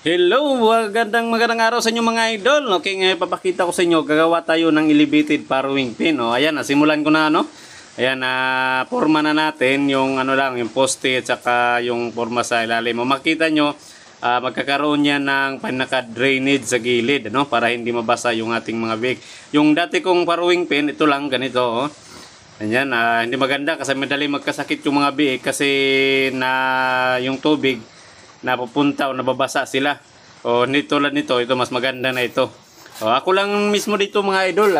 Hello, magandang araw sa inyo mga idol. Okay, ngayon papakita ko sa inyo, gagawa tayo ng elevated farrowing pin. Ayan, nasimulan ko na Ayan, forma na natin yung yung poste at saka yung forma sa ilalim. Makita nyo, magkakaroon yan ng pinaka-drainage sa gilid, para hindi mabasa yung ating mga big. Yung dati kong farrowing pin, ito lang ganito, Ayan, hindi maganda kasi madali magkasakit yung mga biik kasi yung tubig napupunta o nababasa sila. Nito lang nito, ito mas maganda na ito. Ako lang mismo dito mga idol,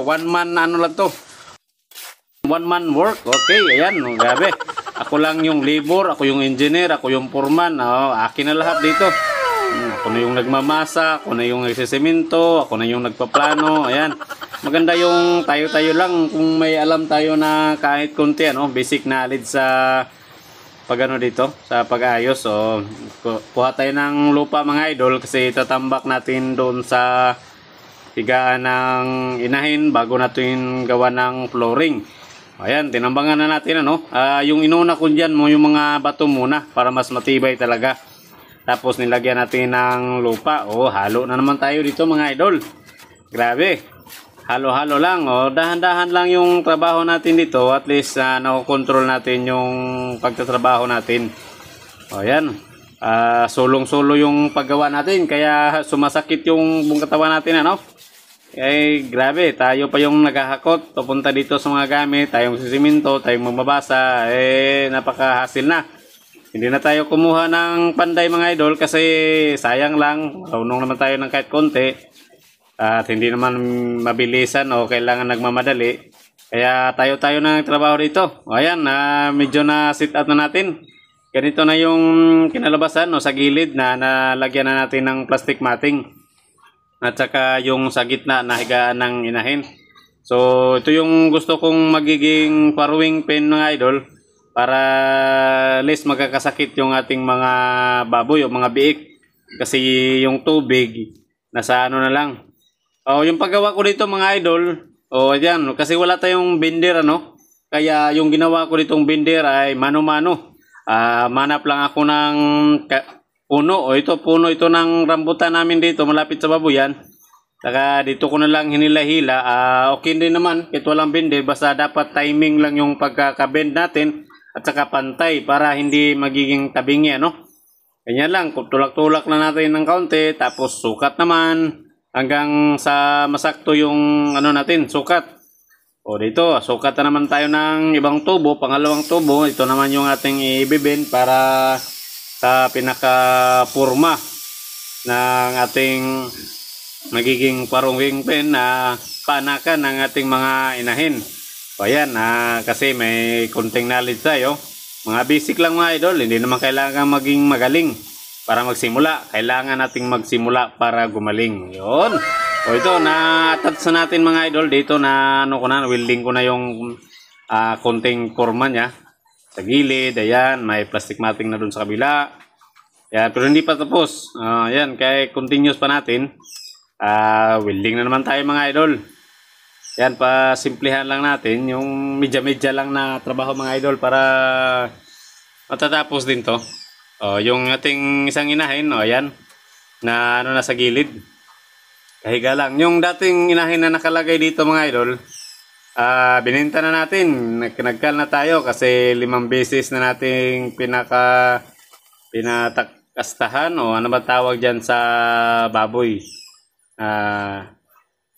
one man lang to. One man work. Okay, ayan, grabe. Ako lang yung labor, ako yung engineer, ako yung foreman. Akin na lahat dito. Ako na yung nagmamasa, ako na yung nagsisemento, ako na yung nagpaplano. Ayan. Maganda yung tayo-tayo lang kung may alam tayo na kahit konti, basic knowledge sa dito sa pag-ayos. Kuha tayo ng lupa mga idol kasi tatambak natin doon sa higaan ng inahin bago natin gawa ng flooring. Ayan, tinambangan na natin yung inuna ko diyan yung mga bato muna para mas matibay talaga. Tapos nilagyan natin ng lupa. Halo na naman tayo dito mga idol. Grabe. Halo-halo lang, dahan-dahan lang yung trabaho natin dito, at least nakokontrol natin yung pagtatrabaho natin. Ayan, sulong-sulo yung paggawa natin, kaya sumasakit yung buong katawan natin, grabe, tayo pa yung naghahakot, papunta dito sa mga gamit, tayong sisiminto, tayong magbabasa, napakahasil na. Hindi na tayo kumuha ng panday mga idol kasi sayang lang, marunong naman tayo ng kahit konti. At hindi naman mabilisan o kailangan nagmamadali. Kaya tayo na trabaho dito. Ayan, medyo na sit out na natin. Ganito na yung kinalabasan sa gilid na nalagyan na natin ng plastic matting. At saka yung sa gitna na higaan ng inahin. So ito yung gusto kong magiging farrowing pin mga idol. Para less magkakasakit yung ating mga baboy o mga biik. Kasi yung tubig nasa na lang. Yung paggawa ko dito mga idol, ayan, kasi wala tayong binder, Kaya yung ginawa ko ditong binder ay mano-mano. Manap lang ako ng puno, ito puno ito ng rambutan namin dito malapit sa babuyan. Saka dito ko na lang hinila-hila. Okay din naman, kahit walang binder, basta dapat timing lang yung pagkaka-bend natin at saka pantay para hindi magiging tabingi, Ganyan lang, tulak-tulak na natin ng kaunti, tapos sukat naman. Hanggang sa masakto yung natin, sukat. Dito, sukat na naman tayo ng ibang tubo, pangalawang tubo. Ito naman yung ating ibibend para sa pinaka-purma ng ating magiging farrowing pin na paanakan ng ating mga inahin. Ayan, kasi may konting knowledge tayo. Mga basic lang mga idol, hindi naman kailangan maging magaling. Para magsimula, kailangan nating magsimula para gumaling. Yun. Ito, na-attach na natin mga idol dito na welding ko na yung konting forma niya. Sa gilid, ayan, may plastic matting na dun sa kabila. Ayan, pero hindi pa tapos. Ayan, kaya continuous pa natin. Welding na naman tayo mga idol. Ayan, pasimplihan lang natin. Yung medya-medya lang na trabaho mga idol para matatapos din to. Yung ating isang inahin, ayan, na nasa gilid. Kahiga lang. Yung dating inahin na nakalagay dito mga idol, binenta na natin. Nagkal na tayo kasi 5 beses na nating pinatakastahan o ano ba tawag dyan sa baboy.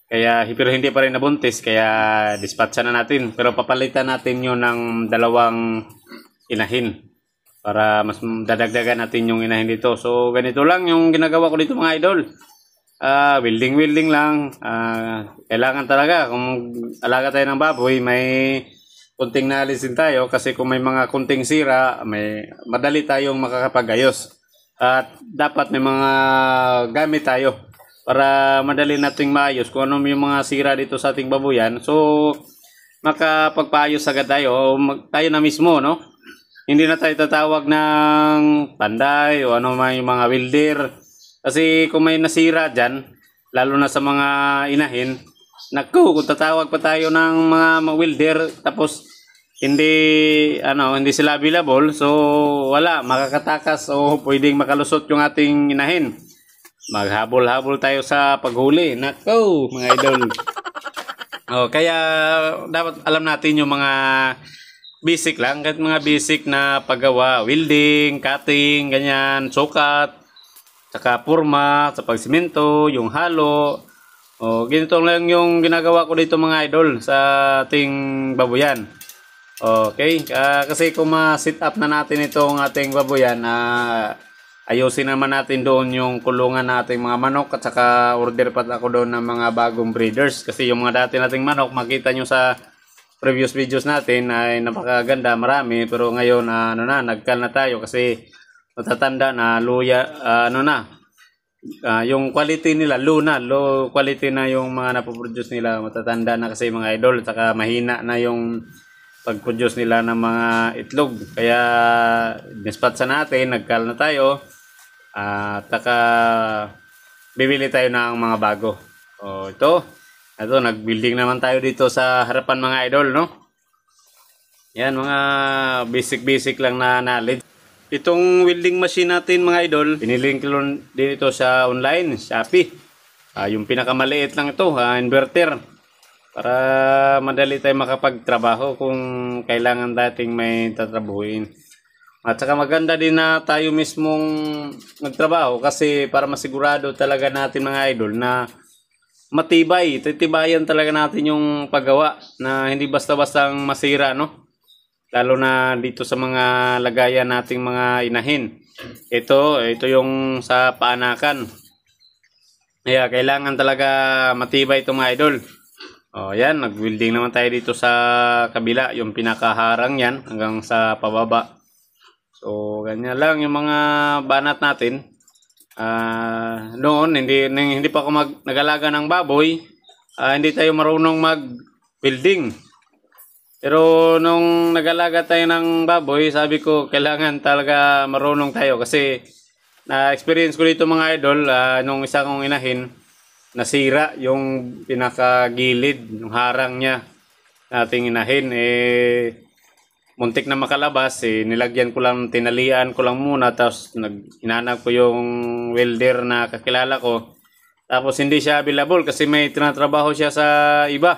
Pero hindi pa rin nabuntis, kaya dispatcha na natin. Pero papalitan natin yun ng 2 inahin. Para mas dadagdagan natin yung inahin dito. So ganito lang yung ginagawa ko dito mga idol. Welding lang. Kailangan talaga kung alaga tayo ng baboy, may kunting knowledge din tayo kasi kung may mga kunting sira, madali tayong makakapagayos. At dapat may mga gamit tayo para madali nating maayos kung ano yung mga sira dito sa ating babuyan. So makapagpaayos agad tayo, tayo na mismo, Hindi na tayo tatawag ng panday o yung mga welder. Kasi kung may nasira dyan, lalo na sa mga inahin, kung tatawag pa tayo ng mga welder, tapos hindi sila available, so wala, makakatakas o pwedeng makalusot yung ating inahin. Maghabol-habol tayo sa paghuli. Nako, mga idol. Kaya dapat alam natin yung mga basic lang, kahit mga basic na paggawa, welding, cutting, ganyan, sukat, saka porma, sa pagsimento, yung halo. Ganito lang yung ginagawa ko dito mga idol sa ating baboyan. Okay, kasi kung ma-set up na natin itong ating baboyan, ayusin naman natin doon yung kulungan nating mga manok at saka order pa ako doon ng mga bagong breeders. Kasi yung mga dati nating manok, makita nyo sa previous videos natin ay napakaganda, marami. Pero ngayon, nagkal na tayo kasi matatanda na, luya, yung quality nila, low quality na yung mga napoproduce nila. Matatanda na kasi mga idol, at saka mahina na yung pag-produce nila ng mga itlog. Kaya nispatsa natin, nagkal na tayo, at saka bibili tayo ng mga bago. Ito nag-building naman tayo dito sa harapan mga idol, no? Yan, mga basic lang na knowledge. Itong welding machine natin mga idol, pinili ko din ito sa online, Shopee. Yung pinakamaliit lang ito, inverter. Para madali tayo makapagtrabaho kung kailangan dating may tatrabuhin. At saka maganda din na tayo mismong nagtrabaho kasi para masigurado talaga natin mga idol na matibay, titibayan talaga natin yung paggawa na hindi basta-bastang masira, no? Lalo na dito sa mga lagayan nating mga inahin. Ito yung sa paanakan. Kaya kailangan talaga matibay ito mga idol. Yan, nag-welding naman tayo dito sa kabila, yung pinakaharang yan hanggang sa pababa. So, ganyan lang yung mga banat natin. Noon, hindi pa ako nag-alaga ng baboy, hindi tayo marunong mag-welding. Pero nung nag-alaga tayo ng baboy, sabi ko, kailangan talaga marunong tayo. Kasi, na-experience ko dito mga idol, nung isa kong inahin, nasira yung pinakagilid, yung harang niya nating inahin, muntik na makalabas, nilagyan ko lang, tinalian ko lang muna, tapos hinanap ko yung welder na kakilala ko, tapos hindi siya available kasi may tinatrabaho siya sa iba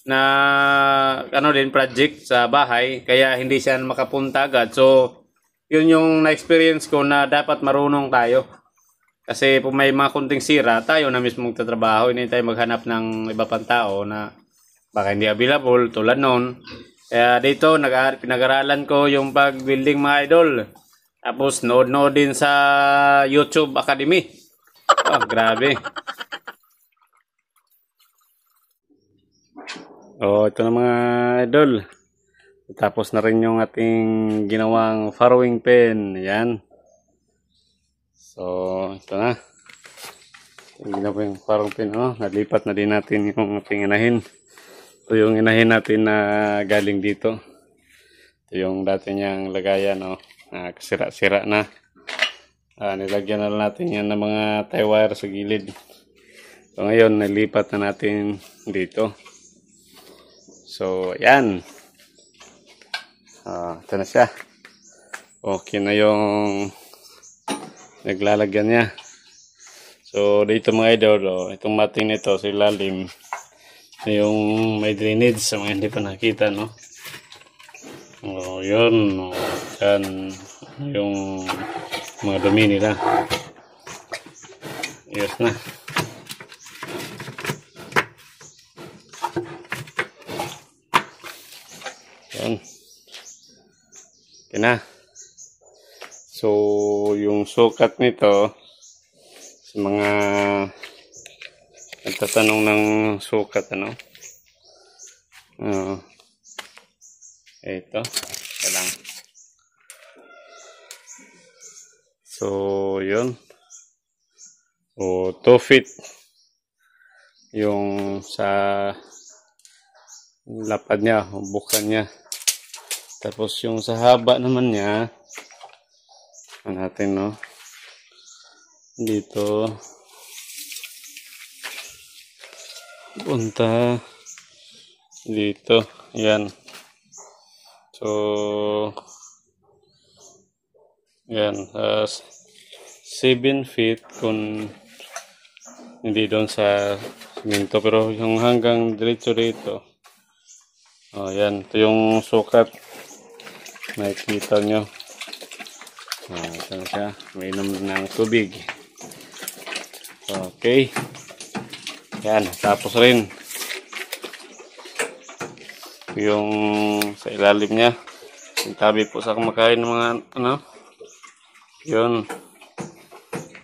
na project sa bahay, kaya hindi siya makapunta agad. So yun yung na-experience ko na dapat marunong tayo. Kasi kung may mga kunting sira, tayo na mismo magtatrabaho, hindi tayo maghanap ng iba pang tao na baka hindi available, tulad noon. Kaya dito, pinag-aralan ko yung pag-building mga idol. Tapos, nood din sa YouTube Academy. Grabe. Ito na mga idol. Tapos na rin yung ating ginawang farrowing pen. Yan. So, ito na. Hindi po yung farrowing pen. Nalipat na din natin yung ating inahin. Ito yung inahin natin na galing dito. Ito yung dati niyang lagayan. Kasira-sira na. Nilagyan na natin yan ng mga tie wire sa gilid. So, ngayon, nalipat na natin dito. So, yan. Ito na siya. Okay na yung naglalagyan niya. So dito mga idol, itong mating nito sa ilalim yung may drainage sa mga hindi pa nakita, no? Yun, yan yung mga dumi nila. Yes na. Yan. Okay na. So, yung sukat nito, sa mga nagtatanong ng sukat, ito, ito lang. So, yun. 2 feet yung sa lapad niya, bukan niya. Tapos yung sa haba naman niya, natin, dito punta dito, yan. So, yan. 7 feet kung hindi doon sa siminto. Pero yung hanggang diretso dito. Oh, yan. Ito yung sukat. Nakikita nyo. Ito na siya. May inom ng tubig. Okay. Yan. Tapos rin. Yung sa ilalim niya. Yung tabi po sa kumakain ng mga ano. Yun.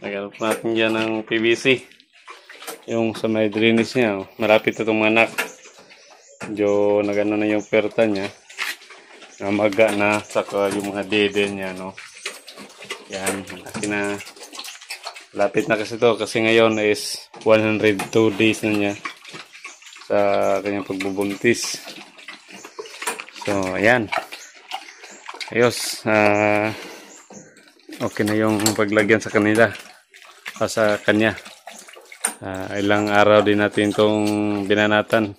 Nagalap natin dyan ng PVC. Yung sa may drainage niya. Malapit itong manak. Medyo nagano na yung perta niya. Namaga na. Saka yung mga dede niya. No? Yan. Kasi na lapit na kasi to. Kasi ngayon is 102 days na niya. Sa kanyang pagbubuntis. So, ayan. Ayos. Okay na yung paglagyan sa kanila. Sa kanya. Ilang araw din natin itong binanatan.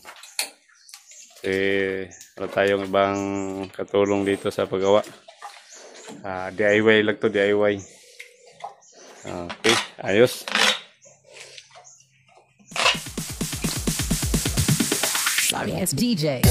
Kasi wala tayong ibang katulong dito sa paggawa. DIY lang to, DIY. Okay. Ayos. Sorry, it's DJ.